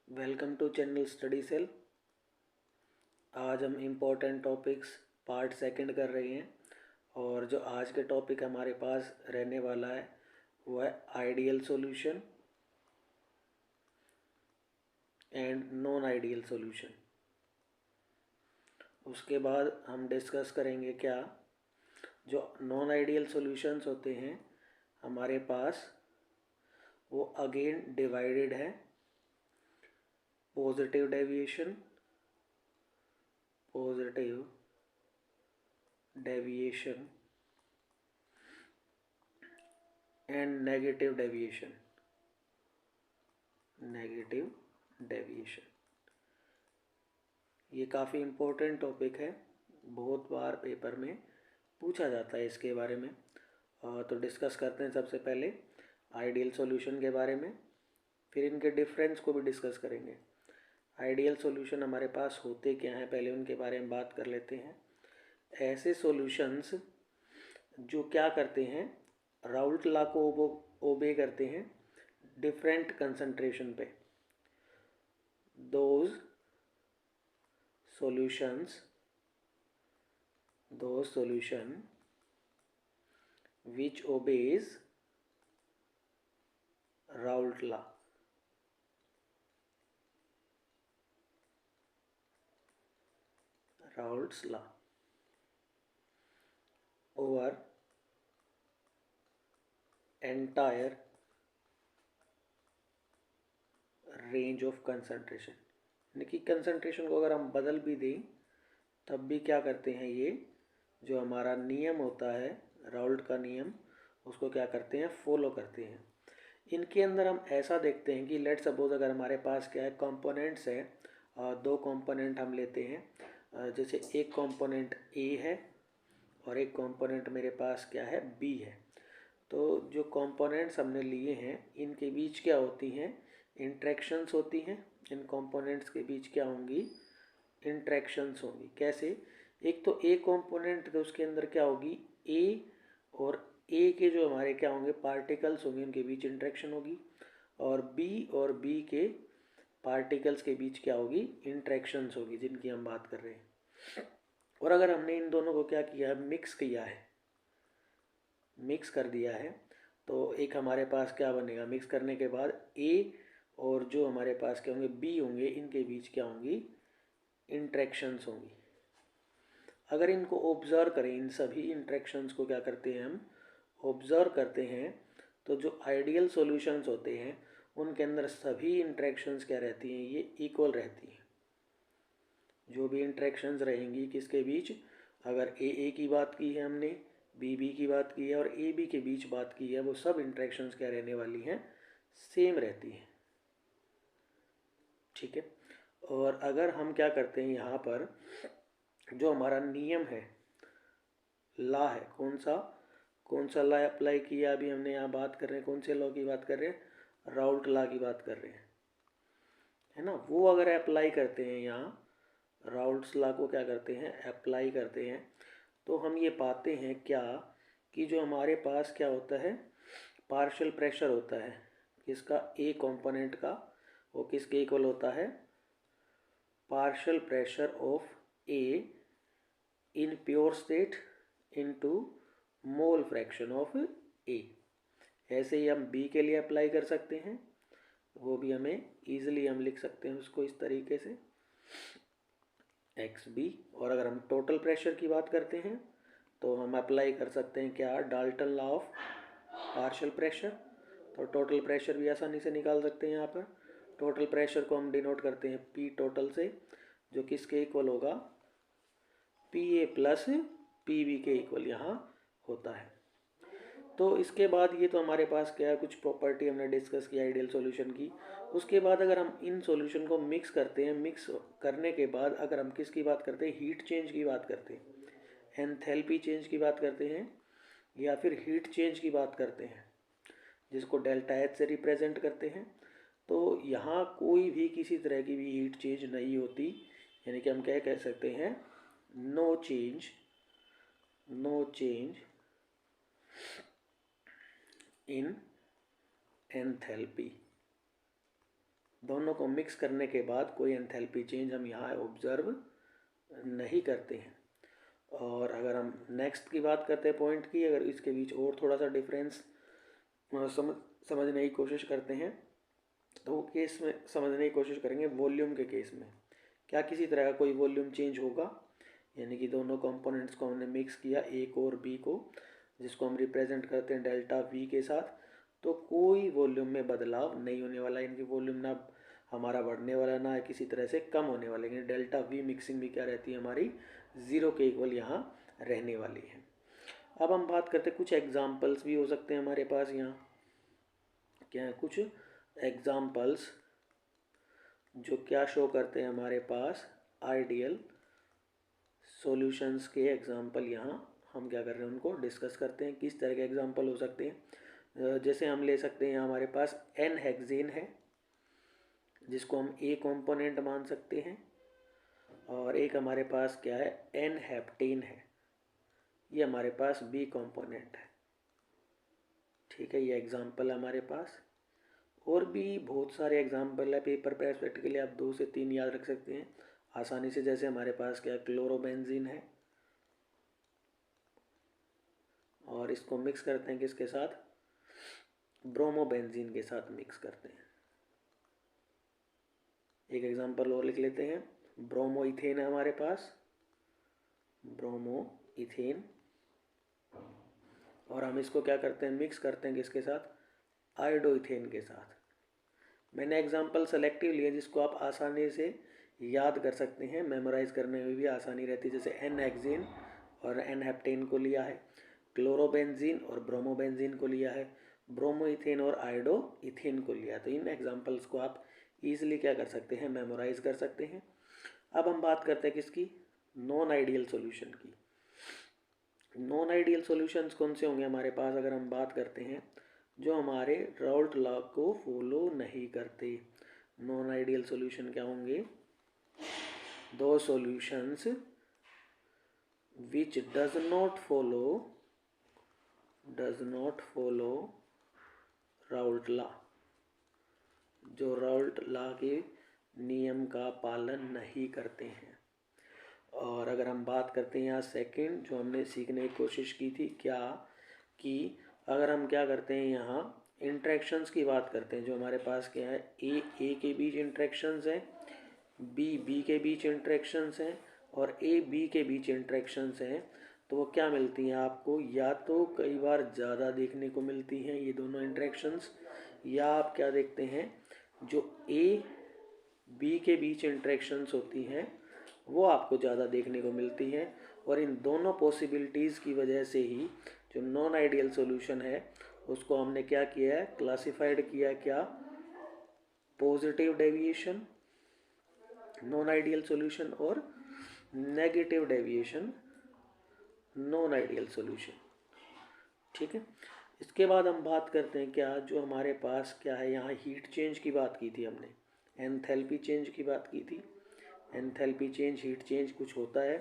Welcome to channel study cell. आज हम important topics part second कर रहे हैं और जो आज के टॉपिक हमारे पास रहने वाला है वो है ideal solution and non ideal solution. उसके बाद हम डिस्कस करेंगे क्या जो नॉन आइडियल सॉल्यूशंस होते हैं हमारे पास वो अगेन डिवाइडेड है positive deviation and negative deviation. ये काफ़ी इम्पोर्टेंट टॉपिक है, बहुत बार पेपर में पूछा जाता है इसके बारे में। तो डिस्कस करते हैं सबसे पहले आइडियल सॉल्यूशन के बारे में, फिर इनके डिफरेंस को भी डिस्कस करेंगे। आइडियल सॉल्यूशन हमारे पास होते क्या हैं पहले उनके बारे में बात कर लेते हैं। ऐसे सॉल्यूशंस जो क्या करते हैं, राउल्ट लॉ को ओबे करते हैं डिफरेंट कंसंट्रेशन पे। those solution which obeys Raoult law Raoult's law over entire range of concentration. यानी कि कंसंट्रेशन को अगर हम बदल भी दें तब भी क्या करते हैं, ये जो हमारा नियम होता है राउल्ट का नियम उसको क्या करते हैं, फॉलो करते हैं। इनके अंदर हम ऐसा देखते हैं कि लेट सपोज अगर हमारे पास क्या है कंपोनेंट्स है, दो कंपोनेंट हम लेते हैं। जैसे एक कंपोनेंट ए है और एक कंपोनेंट मेरे पास क्या है, बी है। तो जो कंपोनेंट्स हमने लिए हैं इनके बीच क्या होती हैं, इंट्रैक्शंस होती हैं। इन कंपोनेंट्स के बीच क्या होंगी, इंट्रैक्शंस होंगी। कैसे, एक तो ए कंपोनेंट तो उसके अंदर क्या होगी, ए और ए के जो हमारे क्या होंगे पार्टिकल्स होंगे उनके बीच इंट्रैक्शन होगी, और बी के पार्टिकल्स के बीच क्या होगी, इंट्रैक्शंस होगी जिनकी हम बात कर रहे हैं। और अगर हमने इन दोनों को क्या किया है, मिक्स कर दिया है तो एक हमारे पास क्या बनेगा, मिक्स करने के बाद ए और जो हमारे पास क्या होंगे, बी होंगे, इनके बीच क्या होंगी, इंट्रैक्शंस होंगी। अगर इनको ऑब्जर्व करें, इन सभी इंट्रैक्शंस को क्या करते हैं हम, ऑब्जर्व करते हैं, तो जो आइडियल सॉल्यूशंस होते हैं उनके अंदर सभी इंट्रैक्शंस क्या रहती हैं, ये इक्वल रहती हैं। जो भी इंट्रैक्शंस रहेंगी किसके बीच, अगर ए की बात की है हमने, बी की बात की है और ए बी के बीच बात की है, वो सब इंट्रैक्शंस क्या रहने वाली हैं, सेम रहती हैं। ठीक है। और अगर हम क्या करते हैं यहाँ पर, जो हमारा नियम है, लॉ है, कौन सा लॉ अप्लाई किया अभी हमने यहाँ बात कर रहे हैं, कौन से लॉ की बात कर रहे हैं, राउल्ट लॉ की बात कर रहे हैं, है ना। वो अगर अप्लाई करते हैं यहाँ, राउल्ट्स लॉ को क्या करते हैं, अप्लाई करते हैं, तो हम ये पाते हैं क्या कि जो हमारे पास क्या होता है, पार्शियल प्रेशर होता है किसका, ए कंपोनेंट का, वो किसके इक्वल होता है, partial pressure of A in pure state into mole fraction of A. ऐसे ही हम बी के लिए अप्लाई कर सकते हैं, वो भी हमें ईजिली हम लिख सकते हैं उसको इस तरीके से एक्स बी। और अगर हम टोटल प्रेशर की बात करते हैं तो हम अप्लाई कर सकते हैं क्या, Dalton law of partial pressure. तो टोटल प्रेशर भी आसानी से निकाल सकते हैं। यहाँ पर टोटल प्रेशर को हम डिनोट करते हैं पी टोटल से, जो किसके इक्वल होगा, P A plus P B के इक्वल यहाँ होता है। तो इसके बाद ये तो हमारे पास क्या है, कुछ प्रॉपर्टी हमने डिस्कस की आइडियल सॉल्यूशन की। उसके बाद अगर हम इन सॉल्यूशन को मिक्स करते हैं, मिक्स करने के बाद अगर हम किसकी बात करते हैं, हीट चेंज की बात करते हैं, एंथैल्पी चेंज की बात करते हैं, या फिर हीट चेंज की बात करते हैं, जिसको डेल्टा एच से रिप्रेजेंट करते हैं, तो यहाँ कोई भी किसी तरह की भी हीट चेंज नहीं होती। यानी कि हम क्या कह सकते हैं, नो चेंज इन एंथैल्पी दोनों को मिक्स करने के बाद कोई एंथैल्पी चेंज हम यहाँ ऑब्जर्व नहीं करते हैं। और अगर हम नेक्स्ट की बात करते हैं पॉइंट की, अगर इसके बीच और थोड़ा सा डिफरेंस समझने की कोशिश करते हैं तो वो केस में समझने की कोशिश करेंगे वॉल्यूम के केस में। क्या किसी तरह का कोई वॉल्यूम चेंज होगा, यानी कि दोनों कंपोनेंट्स को हमने मिक्स किया ए को और बी को, जिसको हम रिप्रेजेंट करते हैं डेल्टा वी के साथ, तो कोई वॉल्यूम में बदलाव नहीं होने वाला, यानी कि वॉल्यूम ना हमारा बढ़ने वाला ना किसी तरह से कम होने वाला, लेकिन डेल्टा वी मिक्सिंग भी क्या रहती है हमारी 0 के इक्वल यहाँ रहने वाली है। अब हम बात करते हैं कुछ एग्जाम्पल्स भी हो सकते हैं हमारे पास यहाँ। क्या है कुछ एग्जाम्पल्स जो क्या शो करते हैं हमारे पास आइडियल सॉल्यूशंस के एग्जाम्पल। यहाँ हम क्या कर रहे हैं उनको डिस्कस करते हैं किस तरह के एग्जाम्पल हो सकते हैं। जैसे हम ले सकते हैं हमारे पास एन हेक्सेन है जिसको हम ए कंपोनेंट मान सकते हैं, और एक हमारे पास क्या है एन हेप्टेन है, ये हमारे पास बी कंपोनेंट है। ठीक है, ये एग्जाम्पल हमारे पास। और भी बहुत सारे एग्जाम्पल है, पेपर प्रैक्टिकली आप 2 से 3 याद रख सकते हैं आसानी से। जैसे हमारे पास क्या क्लोरोबेंजीन है, और इसको मिक्स करते हैं किसके साथ, ब्रोमोबेंजीन के साथ मिक्स करते हैं। एक एग्जांपल और लिख लेते हैं, ब्रोमो इथेन है हमारे पास, ब्रोमो इथेन, और हम इसको क्या करते हैं मिक्स करते हैं किसके साथ, आयोडो इथेन के साथ। मैंने एग्जांपल सेलेक्टिव लिए जिसको आप आसानी से याद कर सकते हैं, मेमोराइज करने में भी आसानी रहती है। जैसे एन हेक्सेन और एन हेप्टेन को लिया है, क्लोरोबेंजीन और ब्रोमोबेंजीन को लिया है, ब्रोमो इथेन और आयोडो इथेन को लिया है। तो इन एग्जांपल्स को आप ईजिली क्या कर सकते हैं, मेमोराइज कर सकते हैं। अब हम बात करते हैं किसकी, नॉन आइडियल सॉल्यूशन की। नॉन आइडियल सॉल्यूशंस कौन से होंगे हमारे पास, अगर हम बात करते हैं जो हमारे राउल्ट लॉ को फॉलो नहीं करते। नॉन आइडियल सॉल्यूशन क्या होंगे, दो solutions which does not follow Raoult law, जो राउल्ट लॉ के नियम का पालन नहीं करते हैं। और अगर हम बात करते हैं यहाँ सेकंड जो हमने सीखने की कोशिश की थी, क्या कि अगर हम क्या करते हैं यहाँ इंट्रैक्शंस की बात करते हैं, जो हमारे पास क्या है ए के बीच इंट्रैक्शंस हैं, बी के बीच इंट्रैक्शंस हैं, और ए बी के बीच इंट्रैक्शंस हैं, तो वो क्या मिलती हैं आपको, या तो कई बार ज़्यादा देखने को मिलती हैं ये दोनों इंट्रैक्शंस, या आप क्या देखते हैं जो ए बी के बीच इंट्रैक्शंस होती हैं वो आपको ज़्यादा देखने को मिलती हैं। और इन दोनों पॉसिबिलिटीज़ की वजह से ही जो नॉन आइडियल सॉल्यूशन है उसको हमने क्या किया है, क्लासिफाइड किया, क्या positive deviation non ideal solution और negative deviation non ideal solution. ठीक है, इसके बाद हम बात करते हैं क्या जो हमारे पास क्या है, यहाँ हीट चेंज की बात की थी हमने, एंथैल्पी चेंज की बात की थी। एंथैल्पी चेंज हीट चेंज कुछ होता है,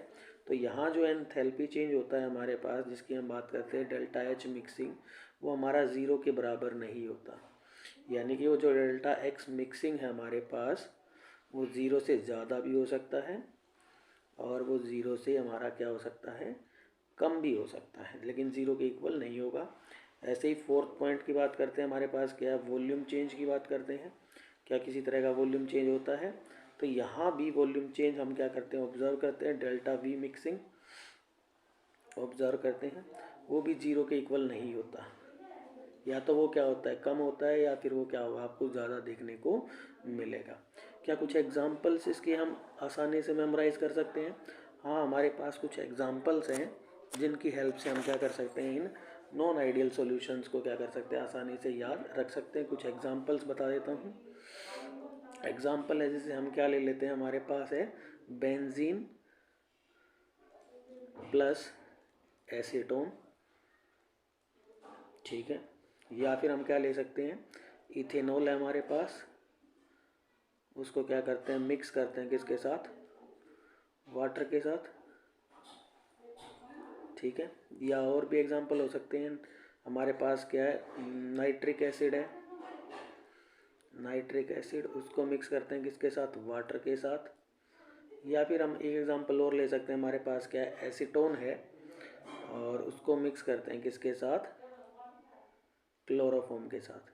तो यहाँ जो एंथैल्पी चेंज होता है हमारे पास जिसकी हम बात करते हैं डेल्टा एच मिक्सिंग, वो हमारा 0 के बराबर नहीं होता। यानी कि वो जो डेल्टा एक्स मिक्सिंग है हमारे पास वो 0 से ज़्यादा भी हो सकता है और वो 0 से हमारा क्या हो सकता है, कम भी हो सकता है, लेकिन 0 के इक्वल नहीं होगा। ऐसे ही फोर्थ पॉइंट की बात करते हैं, हमारे पास क्या है वॉल्यूम चेंज की बात करते हैं, क्या किसी तरह का वॉल्यूम चेंज होता है, तो यहाँ भी वॉल्यूम चेंज हम क्या करते हैं ऑब्जर्व करते हैं, डेल्टा वी मिक्सिंग ऑब्जर्व करते हैं, वो भी 0 के इक्वल नहीं होता। या तो वो क्या होता है कम होता है, या फिर वो क्या होगा आपको ज़्यादा देखने को मिलेगा। क्या कुछ एग्जाम्पल्स इसके हम आसानी से मेमोराइज कर सकते हैं? हाँ, हमारे पास कुछ एग्जाम्पल्स हैं जिनकी हेल्प से हम क्या कर सकते हैं, इन नॉन आइडियल सॉल्यूशंस को क्या कर सकते हैं आसानी से याद रख सकते हैं। कुछ एग्जाम्पल्स बता देता हूँ। एग्जाम्पल है जैसे हम क्या ले लेते हैं, हमारे पास है बेंजीन प्लस एसीटोन, ठीक है, या फिर हम क्या ले सकते हैं इथेनॉल है हमारे पास, उसको क्या करते हैं मिक्स करते हैं किसके साथ, वाटर के साथ, ठीक है। या और भी एग्जांपल हो सकते हैं, हमारे पास क्या है नाइट्रिक एसिड है, नाइट्रिक एसिड, उसको मिक्स करते हैं किसके साथ, वाटर के साथ। या फिर हम एक एग्जांपल और ले सकते हैं, हमारे पास क्या है, एसीटोन है और उसको मिक्स करते हैं किसके साथ, क्लोरोफॉर्म के साथ।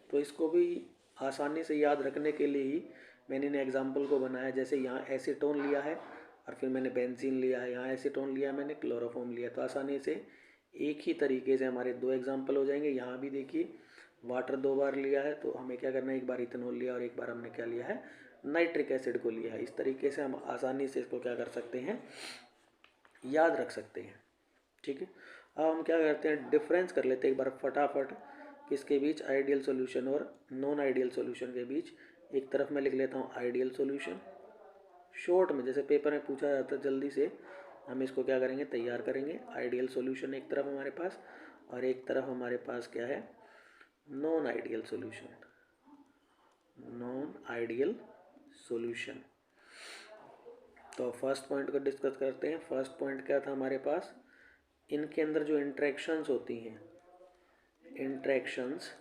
तो इसको भी आसानी से याद रखने के लिए ही मैंने इन एग्जाम्पल को बनाया। जैसे यहाँ एसीटोन लिया है और फिर मैंने बेंजीन लिया है, यहाँ एसीटोन लिया मैंने, क्लोरोफॉर्म लिया, तो आसानी से एक ही तरीके से हमारे दो एग्जाम्पल हो जाएंगे। यहाँ भी देखिए वाटर 2 बार लिया है, तो हमें क्या करना है, एक बार इथेनॉल लिया और एक बार हमने क्या लिया है, नाइट्रिक एसिड को लिया है। इस तरीके से हम आसानी से इसको क्या कर सकते हैं, याद रख सकते हैं। ठीक है, अब हम क्या करते हैं, डिफरेंस कर लेते हैं एक बार फटाफट, किसके बीच, आइडियल सॉल्यूशन और नॉन आइडियल सॉल्यूशन के बीच। एक तरफ मैं लिख लेता हूँ आइडियल सॉल्यूशन, शॉर्ट में, जैसे पेपर में पूछा जाता है, जल्दी से हम इसको क्या करेंगे, तैयार करेंगे। आइडियल सॉल्यूशन एक तरफ हमारे पास, और एक तरफ हमारे पास क्या है, non ideal solution, non ideal solution. तो फर्स्ट पॉइंट को डिस्कस करते हैं। फर्स्ट पॉइंट क्या था हमारे पास, इनके अंदर जो इंट्रैक्शंस होती हैं, इंट्रैक्शंस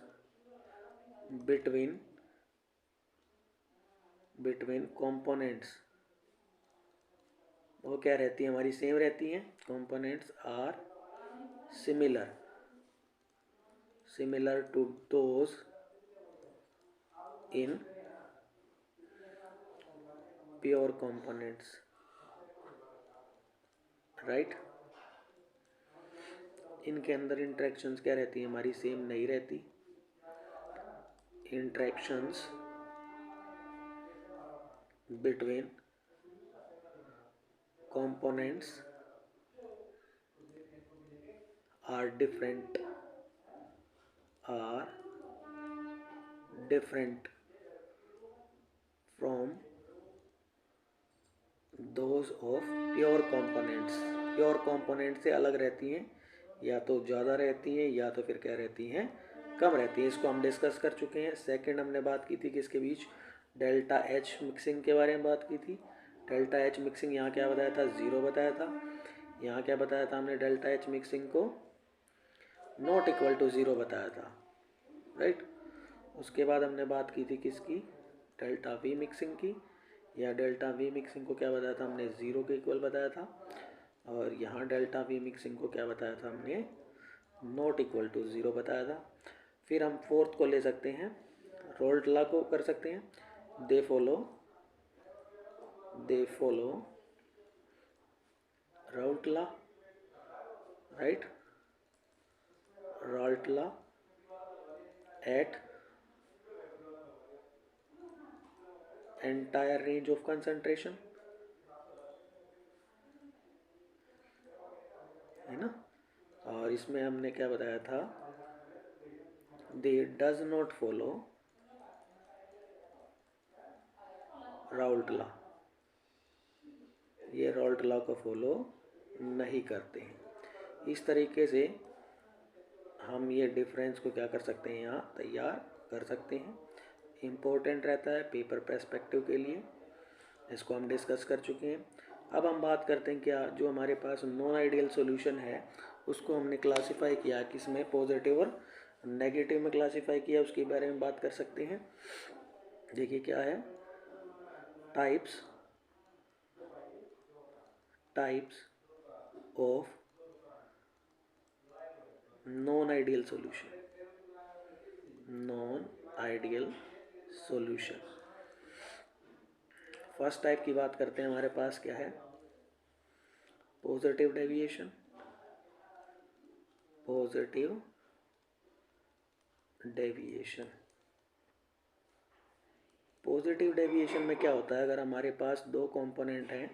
बिटवीन कंपोनेंट्स, वो क्या रहती है, हमारी सेम रहती हैं। Components are similar to those in pure components, right. इनके अंदर इंट्रैक्शंस क्या रहती हैं, हमारी सेम नहीं रहती। Interactions between components are different from those of pure components। Pure component से अलग रहती हैं, या तो ज़्यादा रहती हैं या तो फिर क्या रहती हैं, कम रहती हैं। इसको हम डिस्कस कर चुके हैं। सेकंड हमने बात की थी किसके बीच, डेल्टा एच मिक्सिंग के बारे में बात की थी। डेल्टा एच मिक्सिंग यहाँ क्या बताया था, 0 बताया था। यहाँ क्या बताया था हमने, डेल्टा एच मिक्सिंग को नॉट इक्वल टू 0 बताया था, राइट। उसके बाद हमने बात की थी किसकी, डेल्टा वी मिक्सिंग की, या डेल्टा वी मिक्सिंग को क्या बताया था हमने, 0 के इक्वल बताया था। और यहाँ डेल्टा वी मिक्सिंग को क्या बताया था हमने, नॉट इक्वल टू 0 बताया था। फिर हम फोर्थ को ले सकते हैं, रोल्ट लॉ को कर सकते हैं। They follow Raoult law, right, Raoult law at entire range of concentration, है ना। और इसमें हमने क्या बताया था, दे does not follow Raoult law, ये राउल्ट लॉ को फॉलो नहीं करते हैं। इस तरीके से हम ये डिफरेंस को क्या कर सकते हैं, यहाँ तैयार कर सकते हैं। इम्पोर्टेंट रहता है पेपर पर्सपेक्टिव के लिए। इसको हम डिस्कस कर चुके हैं। अब हम बात करते हैं क्या, जो हमारे पास नॉन आइडियल सॉल्यूशन है उसको हमने क्लासिफाई किया किसमें, पॉजिटिव और नेगेटिव में क्लासिफाई किया, उसके बारे में बात कर सकते हैं। देखिए क्या है, types of non ideal solution. First type की बात करते हैं, हमारे पास क्या है, पॉजिटिव डेविएशन। पॉजिटिव डेविएशन में क्या होता है, अगर हमारे पास दो कंपोनेंट हैं,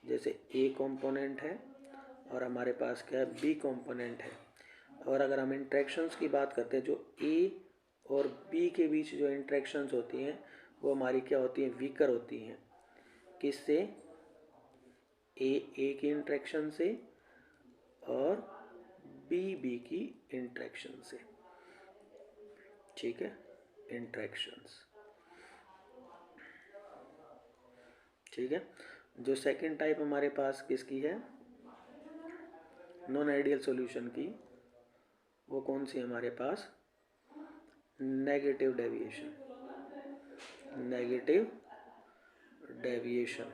जैसे ए कंपोनेंट है और हमारे पास क्या है, बी कंपोनेंट है, और अगर हम इंट्रैक्शंस की बात करते हैं, जो ए और बी के बीच जो इंट्रैक्शंस होती हैं वो हमारी क्या होती हैं, वीकर होती हैं। किससे, ए की इंट्रैक्शन से और बी की इंट्रैक्शन से, ठीक है, इंट्रैक्शंस, ठीक है। जो सेकंड टाइप हमारे पास किसकी है, नॉन आइडियल सॉल्यूशन की, वो कौन सी हमारे पास, नेगेटिव डेविएशन, नेगेटिव डेविएशन।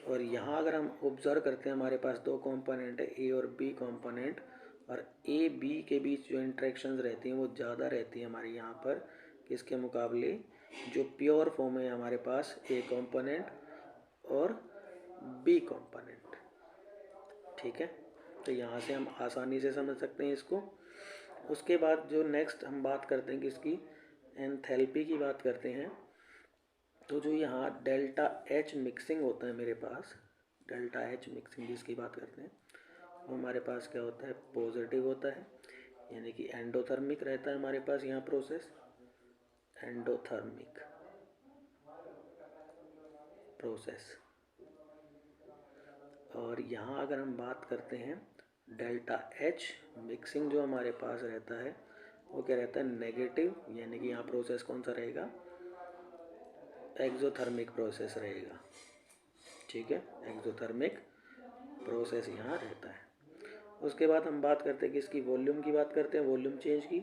और यहाँ अगर हम ऑब्जर्व करते हैं, हमारे पास दो कंपोनेंट है, ए और बी कंपोनेंट, और ए बी के बीच जो इंट्रैक्शंस रहती हैं वो ज़्यादा रहती है हमारी यहाँ पर किसके मुकाबले, जो प्योर फॉर्म है हमारे पास ए कंपोनेंट और बी कंपोनेंट। ठीक है, तो यहाँ से हम आसानी से समझ सकते हैं इसको। उसके बाद जो नेक्स्ट हम बात करते हैं किसकी, एंथैल्पी की बात करते हैं। तो जो यहाँ डेल्टा एच मिक्सिंग होता है मेरे पास, डेल्टा एच मिक्सिंग जिसकी बात करते हैं, वो हमारे पास क्या होता है, पॉजिटिव होता है, यानी कि एंडोथर्मिक रहता है हमारे पास यहाँ प्रोसेस, एंडोथर्मिक प्रोसेस। और यहाँ अगर हम बात करते हैं डेल्टा एच मिक्सिंग जो हमारे पास रहता है वो क्या रहता है, नेगेटिव, यानी कि यहाँ प्रोसेस कौन सा रहेगा, एक्सोथर्मिक प्रोसेस रहेगा। ठीक है, एक्सोथर्मिक प्रोसेस यहाँ रहता है। उसके बाद हम बात करते हैं कि इसकी वॉल्यूम की बात करते हैं, वॉल्यूम चेंज की।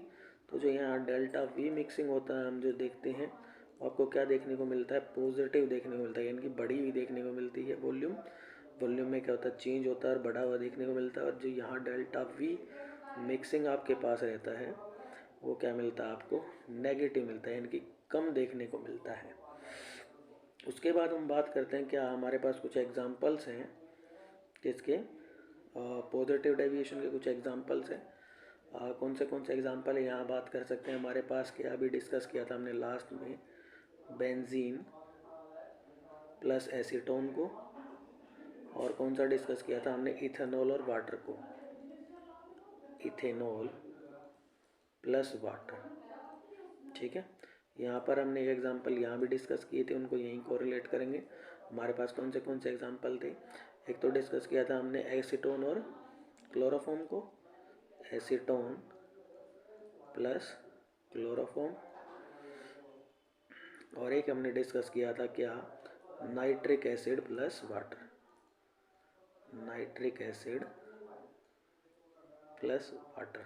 तो जो यहाँ डेल्टा वी मिक्सिंग होता है हम जो देखते हैं, आपको क्या देखने को मिलता है, पॉजिटिव देखने को मिलता है, यानी कि बढ़ी हुई देखने को मिलती है वॉल्यूम। वॉल्यूम में क्या होता है, चेंज होता है और बढ़ा हुआ देखने को मिलता है। और जो यहाँ डेल्टा वी मिक्सिंग आपके पास रहता है वो क्या मिलता है आपको, नेगेटिव मिलता है, यानी कि कम देखने को मिलता है। उसके बाद हम बात करते हैं, क्या हमारे पास कुछ एग्जांपल्स हैं किसके, पॉजिटिव डेविएशन के कुछ एग्जांपल्स हैं। कौन से एग्जांपल है यहाँ बात कर सकते हैं हमारे पास, क्या अभी डिस्कस किया था हमने लास्ट में, बेंजीन प्लस एसीटोन को, और कौन सा डिस्कस किया था हमने, इथेनॉल और वाटर को, इथेनॉल प्लस वाटर। ठीक है, यहाँ पर हमने एक एग्जांपल यहाँ भी डिस्कस किए थे, उनको यहीं कोरिलेट करेंगे। हमारे पास कौन से एग्जांपल थे, एक तो डिस्कस किया था हमने एसीटोन और क्लोरोफॉर्म को, एसीटोन प्लस क्लोरोफॉर्म, और एक हमने डिस्कस किया था क्या, nitric acid plus water, nitric acid plus water.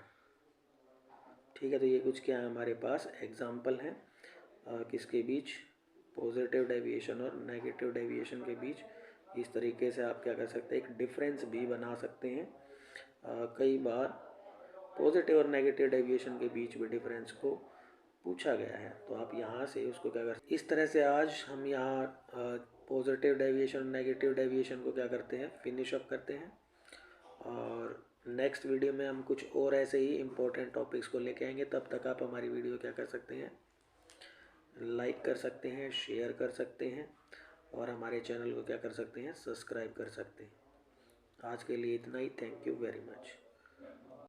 ठीक है, तो ये कुछ क्या है हमारे पास एग्जाम्पल हैं किसके बीच, पॉजिटिव डेविएशन और नेगेटिव डेविएशन के बीच। इस तरीके से आप क्या कर सकते हैं, एक डिफरेंस भी बना सकते हैं। कई बार पॉजिटिव और नेगेटिव डेविएशन के बीच भी डिफरेंस को पूछा गया है, तो आप यहाँ से उसको क्या कर, इस तरह से आज हम यहाँ पॉजिटिव डेविएशन नेगेटिव डेविएशन को क्या करते हैं, फिनिश अप करते हैं। और नेक्स्ट वीडियो में हम कुछ और ऐसे ही इम्पोर्टेंट टॉपिक्स को लेके आएंगे। तब तक आप हमारी वीडियो क्या कर सकते हैं, लाइक कर सकते हैं, शेयर कर सकते हैं, और हमारे चैनल को क्या कर सकते हैं, सब्सक्राइब कर सकते हैं। आज के लिए इतना ही, थैंक यू वेरी मच।